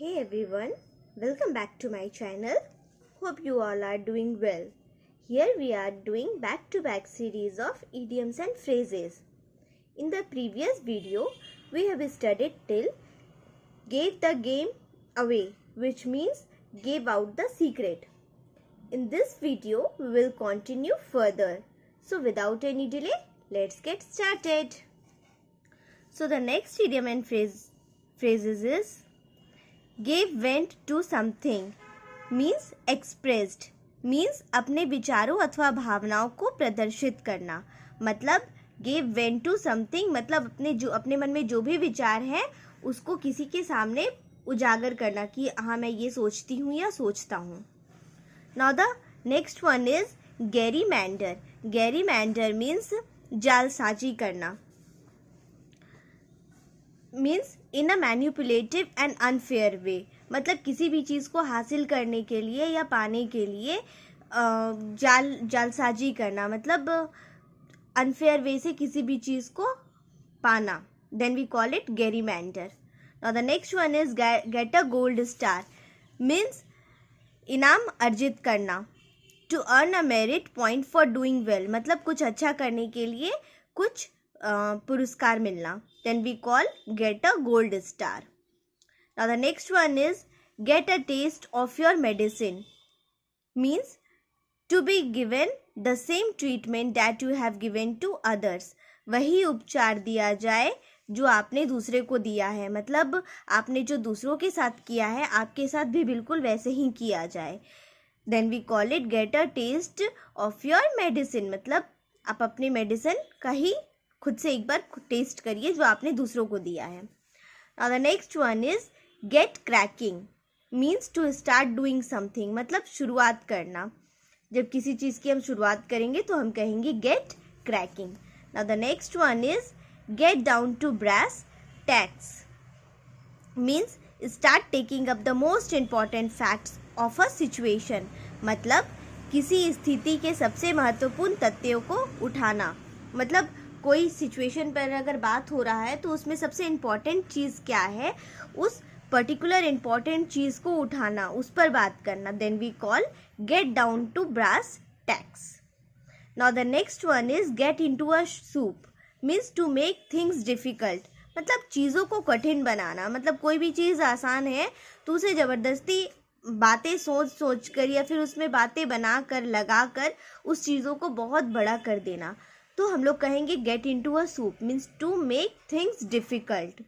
Hey everyone, welcome back to my channel. Hope you all are doing well. Here we are doing back-to-back series of idioms and phrases. In the previous video, we have studied till gave the game away, which means gave out the secret. In this video, we will continue further. So without any delay, let's get started. So the next idiom and phrases is gave vent to something means expressed means अपने विचारों अथवा भावनाओं को प्रदर्शित करना. मतलब gave vent to something मतलब अपने मन में जो भी विचार है उसको किसी के सामने उजागर करना कि हाँ मैं ये सोचती हूँ या सोचता हूँ. Now the next one is gerrymander. Gerrymander means जालसाजी करना. Means in a manipulative and unfair way मतलब किसी भी चीज़ को हासिल करने के लिए या पाने के लिए जालसाजी करना मतलब अनफेयर वे से किसी भी चीज़ को पाना. Then we call it gerrymander. Now the next one is get a gold star means इनाम अर्जित करना. To earn a merit point for doing well मतलब कुछ अच्छा करने के लिए कुछ पुरस्कार मिलना. Then we call get a gold star. Now the next one is get a taste of your medicine means to be given the same treatment that you have given to others. वही उपचार दिया जाए जो आपने दूसरे को दिया है मतलब आपने जो दूसरों के साथ किया है आपके साथ भी बिल्कुल वैसे ही किया जाए. Then we call it get a taste of your medicine मतलब आप अपने मेडिसिन का ही खुद से एक बार टेस्ट करिए जो आपने दूसरों को दिया है. Now the next one is get cracking means to start doing something मतलब शुरुआत करना. जब किसी चीज़ की हम शुरुआत करेंगे तो हम कहेंगे get cracking. Now the next one is get down to brass tacks means start taking up the most important facts of a situation मतलब किसी स्थिति के सबसे महत्वपूर्ण तथ्यों को उठाना. मतलब कोई सिचुएशन पर अगर बात हो रहा है तो उसमें सबसे इम्पॉर्टेंट चीज़ क्या है उस पर्टिकुलर इम्पॉर्टेंट चीज़ को उठाना उस पर बात करना. Then we call get down to brass tacks. Now the next one is get into a soup means to make things difficult मतलब चीज़ों को कठिन बनाना. मतलब कोई भी चीज़ आसान है तो उसे ज़बरदस्ती बातें सोच कर या फिर उसमें बातें बना कर लगा कर उस चीज़ों को बहुत बड़ा कर देना. तो हम लोग कहेंगे get into a soup means to make things difficult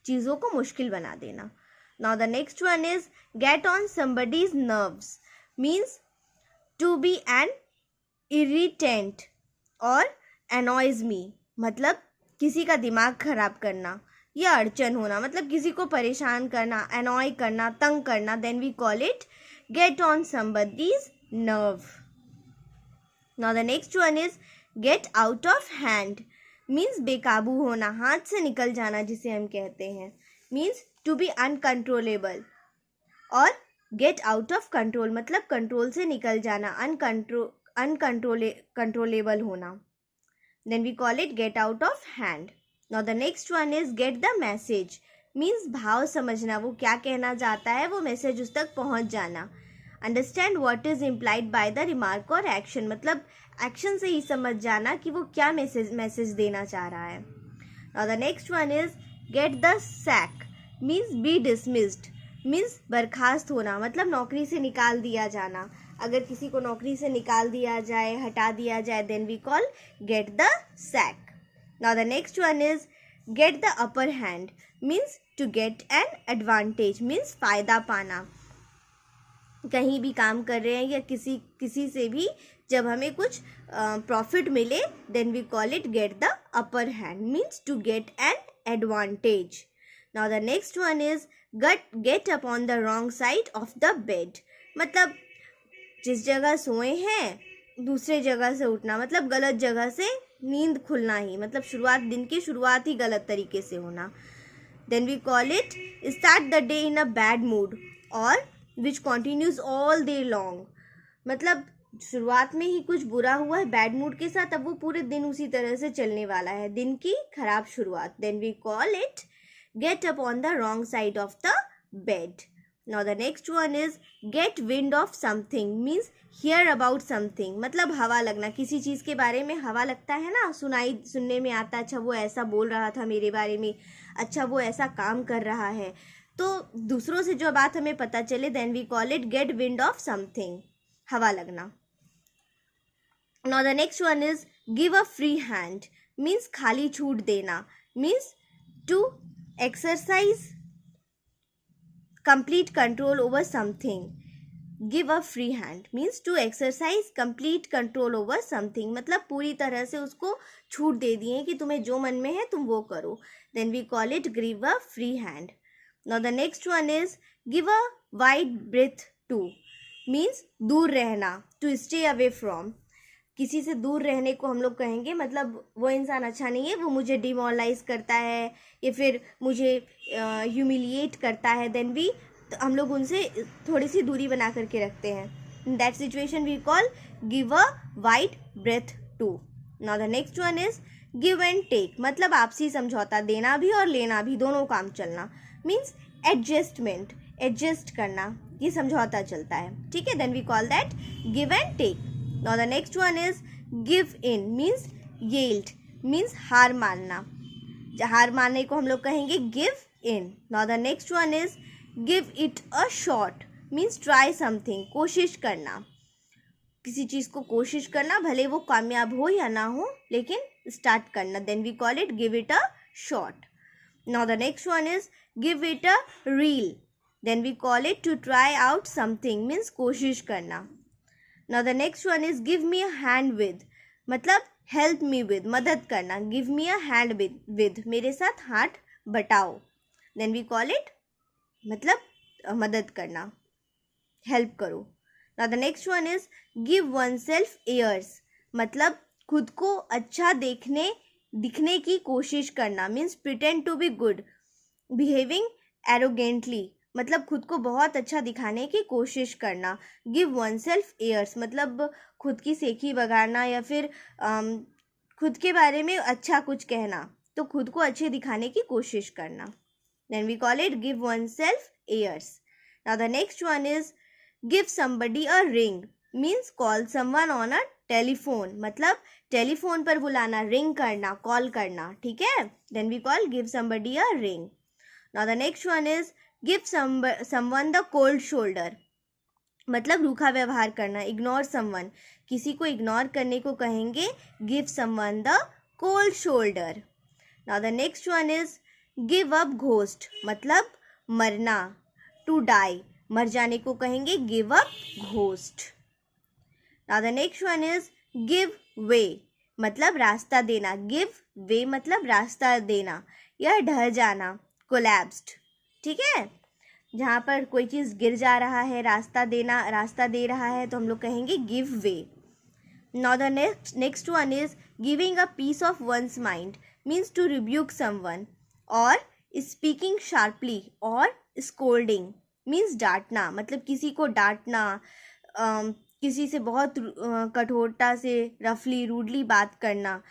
चीज़ों को मुश्किल बना देना. Now the next one is get on somebody's nerves means to be an irritant और एनॉयज मी मतलब किसी का दिमाग खराब करना या अड़चन होना मतलब किसी को परेशान करना एनॉय करना तंग करना. Then we call it get on somebody's nerve. Now the next one is get out of hand means बेकाबू होना हाथ से निकल जाना जिसे हम कहते हैं. मीन्स टू बी अनकंट्रोलेबल और गेट आउट ऑफ कंट्रोल मतलब कंट्रोल से निकल जाना अनकंट्रोलेबल होना. Then we call it get out of hand. Now the next one is get the message means भाव समझना वो क्या कहना चाहता है वो मैसेज उस तक पहुंच जाना. Understand what is implied by the remark और एक्शन मतलब एक्शन से ही समझ जाना कि वो क्या मैसेज देना चाह रहा है. Now the next one is get the sack means be dismissed means बर्खास्त होना मतलब नौकरी से निकाल दिया जाना. अगर किसी को नौकरी से निकाल दिया जाए हटा दिया जाए then we call get the sack. Now the next one is get the upper hand means to get an advantage means फ़ायदा पाना. कहीं भी काम कर रहे हैं या किसी से भी जब हमें कुछ प्रॉफिट मिले then we call it get the upper hand means to get an advantage. Now the next one is get up on the wrong side of the bed मतलब जिस जगह सोए हैं दूसरे जगह से उठना मतलब गलत जगह से नींद खुलना ही मतलब दिन की शुरुआत ही गलत तरीके से होना. Then we call it start the day in a bad mood और which continues all day long मतलब शुरुआत में ही कुछ बुरा हुआ है बैड मूड के साथ अब वो पूरे दिन उसी तरह से चलने वाला है दिन की खराब शुरुआत. Then we call it get up on the wrong side of the bed. Now the next one is get wind of something means hear about something, मतलब हवा लगना, किसी चीज़ के बारे में हवा लगता है ना, सुनने में आता, अच्छा वो ऐसा बोल रहा था मेरे बारे में, अच्छा वो ऐसा काम कर रहा है, तो दूसरों से जो बात हमें पता चले, then we call it get wind of something, हवा लगना. Now the next one is give a free hand means खाली छूट देना, means to exercise complete control over something. Give a free hand means to exercise complete control over something, मतलब पूरी तरह से उसको छूट दे दिए कि तुम्हें जो मन में है तुम वो करो. Then we call it give a free hand. Now the next one is give a wide berth to means दूर रहना, to stay away from. किसी से दूर रहने को हम लोग कहेंगे, मतलब वो इंसान अच्छा नहीं है, वो मुझे डिमोरलाइज करता है या फिर मुझे ह्यूमिलिएट करता है, देन भी तो हम लोग उनसे थोड़ी सी दूरी बना करके रखते हैं. In that situation we call give a wide berth to. Now the next one is give and take, मतलब आपसी समझौता, देना भी और लेना भी, दोनों काम चलना, मीन्स एडजस्टमेंट, एडजस्ट करना, ये समझौता चलता है. ठीक है, then we call that give and take. Now the next one is give in means yield means हार मानना, हार मानने को हम लोग कहेंगे give in. Now the next one is give it a shot means try something, कोशिश करना, किसी चीज़ को कोशिश करना, भले वो कामयाब हो या ना हो, लेकिन स्टार्ट करना. Then we call it give it a shot. Now the next one is give it a reel. Then we call it to try out something means कोशिश करना. Now the next one is give me a hand with, मतलब help me with, मदद करना, give me a hand with, मेरे साथ हाथ बटाओ. Then we call it मतलब मदद करना, help करो. Now the next one is give oneself airs, मतलब खुद को अच्छा दिखने की कोशिश करना, means pretend to be good, behaving arrogantly, मतलब खुद को बहुत अच्छा दिखाने की कोशिश करना. गिव वन सेल्फ एयर्स, मतलब खुद की सेखी बगाड़ना या फिर खुद के बारे में अच्छा कुछ कहना, तो खुद को अच्छे दिखाने की कोशिश करना. Then we call it give oneself airs. Now the next one is give somebody a ring means call someone on a telephone, मतलब टेलीफोन पर बुलाना, रिंग करना, कॉल करना. ठीक है, then we call give somebody a ring. Now the next one is give someone the cold shoulder, मतलब रूखा व्यवहार करना, इग्नोर समवन, किसी को इग्नोर करने को कहेंगे give someone the cold shoulder. Now the next one is give up ghost, मतलब मरना, टू डाई, मर जाने को कहेंगे give up ghost. Now the next one is give way, मतलब रास्ता देना, गिव वे मतलब रास्ता देना या ढह जाना, कोलैप्स्ड. ठीक है, जहाँ पर कोई चीज़ गिर जा रहा है, रास्ता दे रहा है, तो हम लोग कहेंगे give way. Now the next one is giving a piece of one's mind means to rebuke someone, और स्पीकिंग शार्पली और स्कोल्डिंग मीन्स डांटना, मतलब किसी को डांटना, किसी से बहुत कठोरता से रफली रूडली बात करना,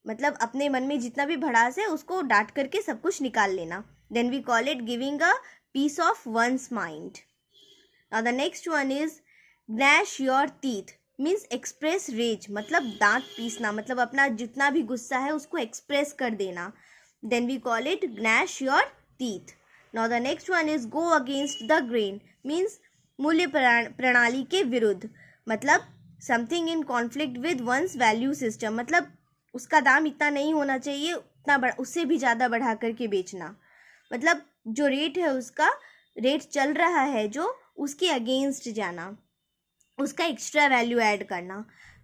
मतलब अपने मन में जितना भी भड़ास है उसको डांट करके सब कुछ निकाल लेना. Then we call it giving a piece of one's mind. Now the next one is gnash your teeth means express rage, मतलब दांत पीसना, मतलब अपना जितना भी गुस्सा है उसको एक्सप्रेस कर देना. Then we call it gnash your teeth. Now the next one is go against the grain means मूल्य प्रणाली के विरुद्ध, मतलब something in conflict with one's value system, मतलब उसका दाम इतना नहीं होना चाहिए, उतना उससे भी ज़्यादा बढ़ा करके बेचना, मतलब जो रेट है उसका रेट चल रहा है जो उसके अगेंस्ट जाना, उसका एक्स्ट्रा वैल्यू ऐड करना,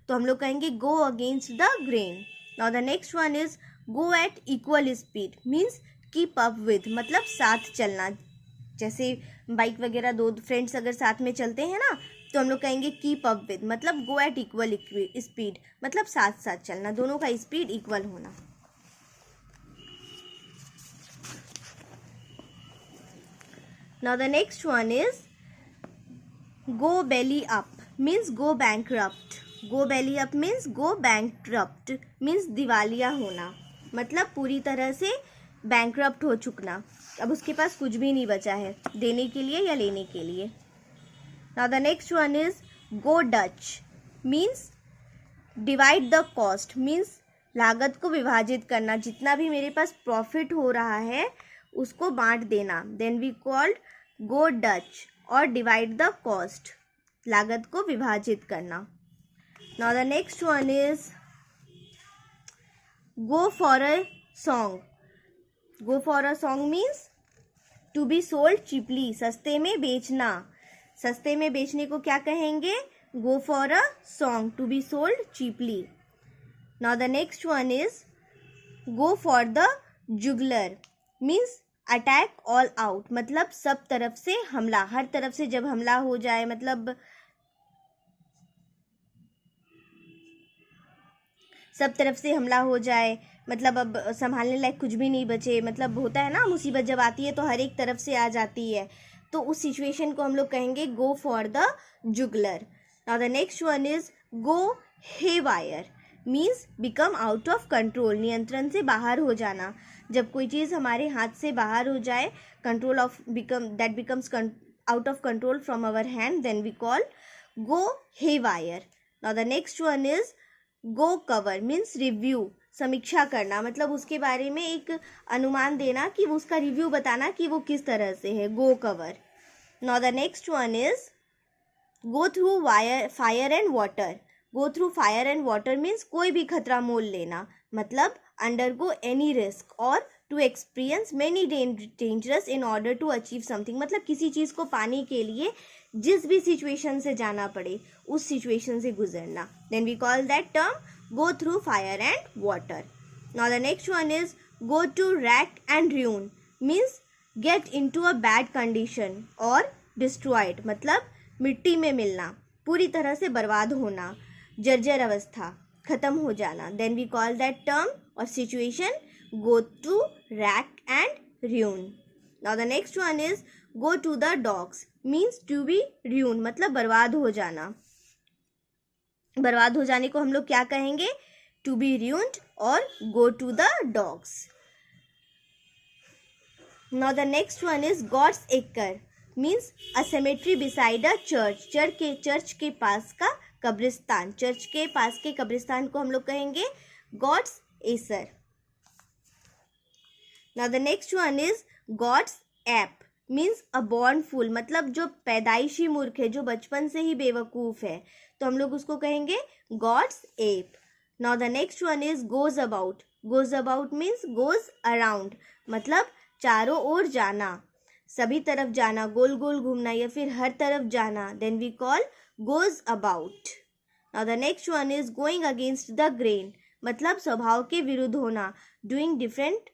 तो हम लोग कहेंगे go against the grain. Now the next one is go at equal speed means keep up with, मतलब साथ चलना, जैसे बाइक वगैरह दो फ्रेंड्स अगर साथ में चलते हैं ना, तो हम लोग कहेंगे कीप अप विद, मतलब गो एट इक्वल स्पीड, मतलब साथ साथ चलना, दोनों का स्पीड इक्वल होना. Now the next one is go belly up means go bankrupt. Go belly up means go bankrupt means दिवालिया होना, मतलब पूरी तरह से बैंकरप्ट हो चुकना, अब उसके पास कुछ भी नहीं बचा है देने के लिए या लेने के लिए. Now the next one is go Dutch, means divide the cost, means लागत को विभाजित करना, जितना भी मेरे पास प्रॉफिट हो रहा है उसको बांट देना. Then we called go Dutch और डिवाइड द कॉस्ट, लागत को विभाजित करना. Now the next one is go for a song. Go for a song means to be sold cheaply, सस्ते में बेचना. सस्ते में बेचने को क्या कहेंगे? Go for a song, to be sold cheaply. Now the next one is go for the jugular, means attack all out, मतलब सब तरफ से हमला, हर तरफ से जब हमला हो जाए, मतलब सब तरफ से हमला हो जाए, मतलब अब संभालने लायक कुछ भी नहीं बचे, मतलब होता है ना मुसीबत जब आती है तो हर एक तरफ से आ जाती है, तो उस सिचुएशन को हम लोग कहेंगे go for the jugular. Now the next one is go haywire, means become out of control, नियंत्रण से बाहर हो जाना. जब कोई चीज़ हमारे हाथ से बाहर हो जाए, control of that becomes out of control from our hand, then we call go haywire. Now the next one is go cover, means review, समीक्षा करना, मतलब उसके बारे में एक अनुमान देना कि वो उसका रिव्यू बताना कि वो किस तरह से है. Go cover. Now the next one is go through fire and water. Go through fire and water means कोई भी खतरा मोल लेना, मतलब अंडरगो एनी रिस्क और to experience many dangerous in order to achieve something, मतलब किसी चीज़ को पाने के लिए जिस भी सिचुएशन से जाना पड़े उस सिचुएशन से गुजरना. Then we call that term go through fire and water. Now the next one is go to rack and ruin, मीन्स get into a bad condition और डिस्ट्रॉयड, मतलब मिट्टी में मिलना, पूरी तरह से बर्बाद होना, जर्जर अवस्था, खत्म हो जाना. Then we call that term और situation go to rack and ruin. Now the next one is go to the dogs, means to be ruin, मतलब बर्बाद हो जाना. बर्बाद हो जाने को हम लोग क्या कहेंगे? टू बी ruined और go to the dogs. Now the next one is god's acre, means a cemetery beside a church, church के पास का कब्रिस्तान, चर्च के पास के कब्रिस्तान को हम लोग कहेंगे god's acre. Now the next one is god's ape, means a born fool, मतलब जो पैदाइशी मूर्ख है, जो बचपन से ही बेवकूफ़ है, तो हम लोग उसको कहेंगे God's ape. Now the next one is goes about. Goes about means goes around, मतलब चारों ओर जाना, सभी तरफ जाना, गोल गोल घूमना या फिर हर तरफ जाना. Then we call goes about. Now the next one is going against the grain, मतलब स्वभाव के विरुद्ध होना, doing different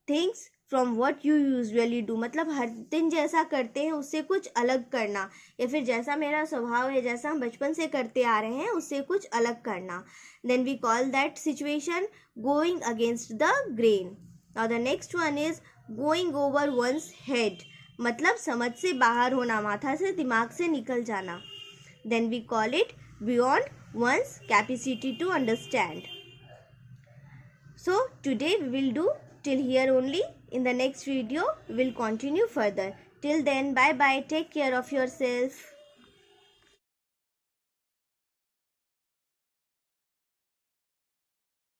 things from what you usually do, मतलब हर दिन जैसा करते हैं उससे कुछ अलग करना, या फिर जैसा मेरा स्वभाव है, जैसा हम बचपन से करते आ रहे हैं उससे कुछ अलग करना. Then we call that situation going against the grain. Now the next one is going over one's head, मतलब समझ से बाहर होना, माथा से दिमाग से निकल जाना. Then we call it beyond one's capacity to understand. So today we will do till here only. In the next video we will continue further. Till then, bye bye. Take care of yourself.